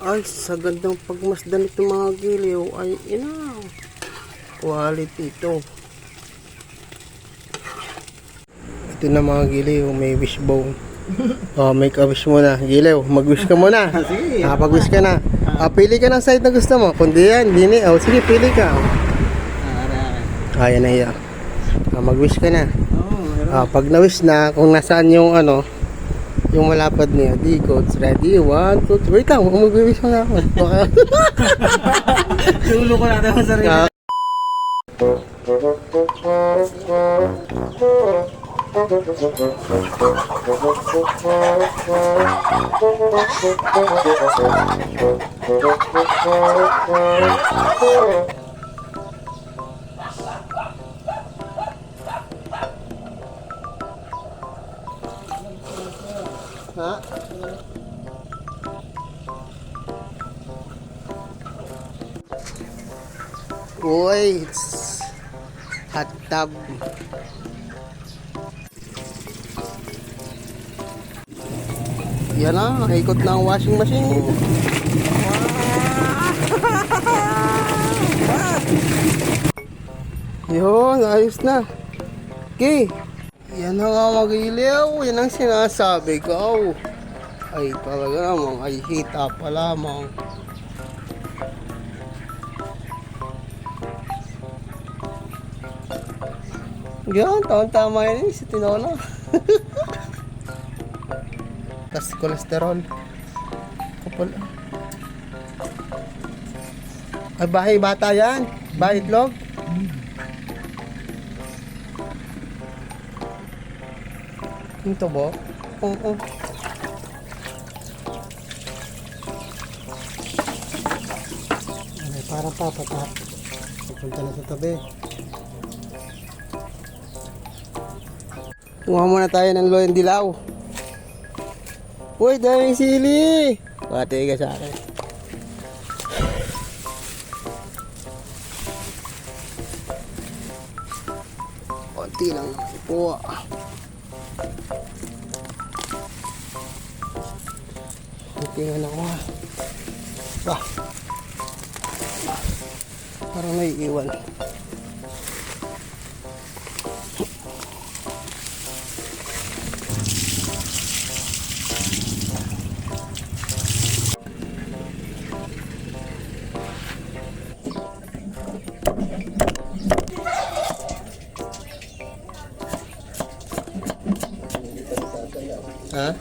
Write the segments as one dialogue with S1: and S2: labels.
S1: Ay, sa gandang pagmasdan ito mga giliw ay quality ito. Ito na mga giliw, may wishbone. Oh, make a wish muna. Giliw, mag-wish ka muna.
S2: Sige.
S1: Pag-wish ka na. Pili ka ng side na gusto mo. Kundi yan, dini. Sige, pili ka. Ayan na yan. Mag-wish ka na. Pag na-wish na, kung nasaan yung yung malapad niya, di coach, ready, 1, 2, 3, wait lang, mag-wish mo na ako.
S2: Sulo ko natin ang sarili.
S1: Ha? Uy, it's hot tub. Yan na, ikot na ang washing machine. Yun, ayos na. Okay. Yan na nga mag-ilaw. Yan ang sinasabi ko. Ay talaga namang ay hita pa lamang. Yan, tama yan sa tinola. Tas kolesterol. Kapal. Ay bahay bata yan. Bahay itlog. Ito ba? Oo. Ay, parang papatak. Pupunta na sa tabi. Kuha muna tayo ng loyang dilaw. Uy, daming sili! Pati ka sa akin. Konti lang po. Tingnan ako ha. Parang may iwan. Ha?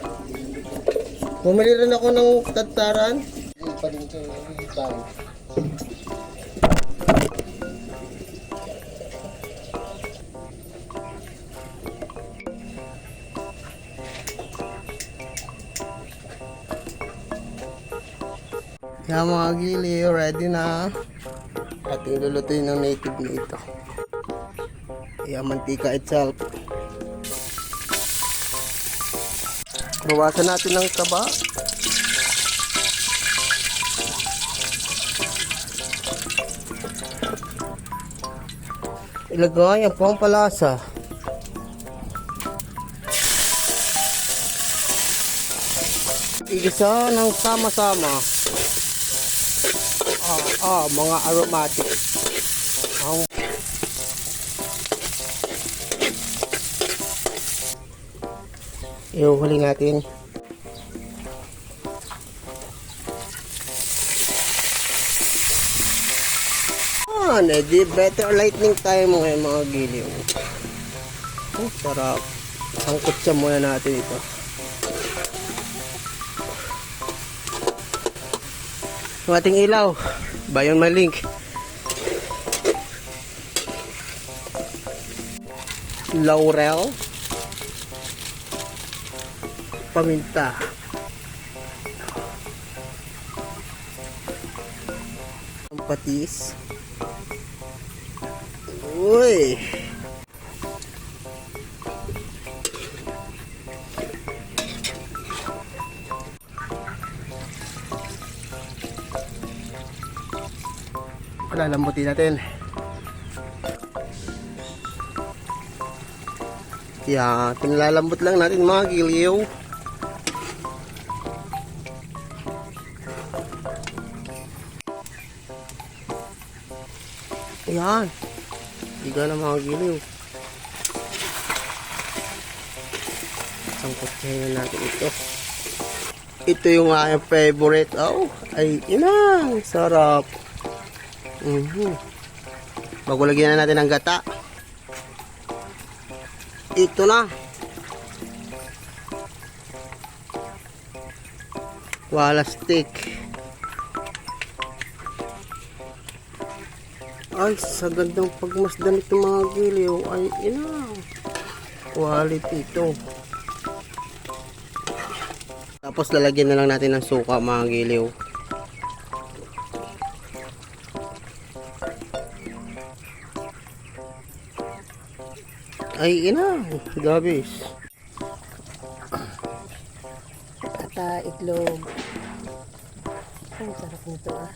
S1: Bumili rin ako ng tataran. Kaya mga gili, ready na. Ating lulutuin ng native na ito. Kaya mantika itself. Bawasan natin ng taba. Ilagay ang pampalasa. Igisa ng sama-sama. Mga aromatic. Iuhuli natin. Di better lightning time ngayon mga giliw. Sarap. Sangkot siya muna natin ito. Ang ating ilaw. Bayon my link. Laurel. Paminta. Ang patis. Uy. Lalambutin natin. Yan, pinalalambot lang natin mga giliw. Ayan. Higa na mga giliw. Sangkutsahin natin ito. Ito yung aking favorite. Oh, ay inang. Sarap. Bago lagyan na natin ng gata. Ito na. Wala stick. Ay, sa gandang pagmasdan ito mga giliw. Ay, inang. Quality ito. Tapos lalagyan na lang natin ng suka mga giliw. Ay, inang. Gabis.
S2: At itlog. Ang sarap nito ah.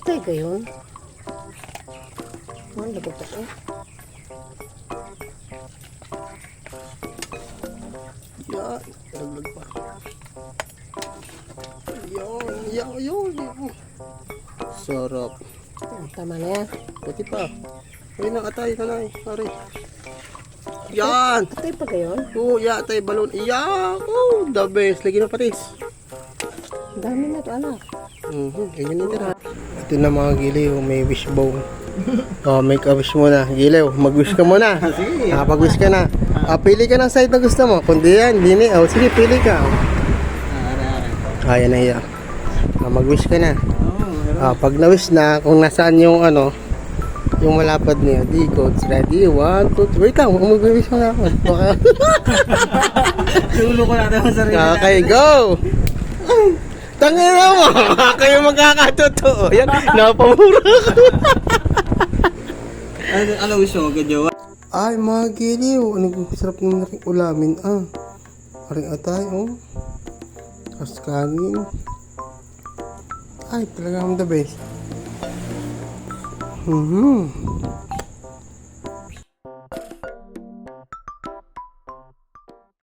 S2: Atay gayon. Ang lagot ako.
S1: Yan. Dagdag pa. Yan. Sarap.
S2: Tama na yan.
S1: Buti pa. Ay, nakatay ka na eh. Pare. Yan.
S2: Atay pa gayon?
S1: Oo, atay balon. Yan. Oh, the best. Lagi na patis.
S2: Ang dami na ito anak.
S1: Ganyan na tira. Ito na mga giliw. May wishbone. Oh, make a wish muna. Giliw, mag-wish ka muna.
S3: Sige.
S1: Pag-wish ka na. Pili ka ng side na gusto mo. Kundi yan, dini. Oh, sige, pili ka. Ayan na iya. Mag-wish ka na. Pag na-wish na, kung nasaan yung ano, yung malapad niya, di coach, ready, 1, 2, 3, wait lang, mag-wish mo na ako. Baka...
S3: Sulo ko natin ang sarili.
S1: Okay, go! Tangin na mo! Kayo magkakatotoo. Yan, napamura ko.
S3: Ano wish mo, gadyawa?
S1: Ay, mga giliw. Anong sarap naman na rin ulamin, Aring atay, Tapos kanin. Ay, talaga ang the best.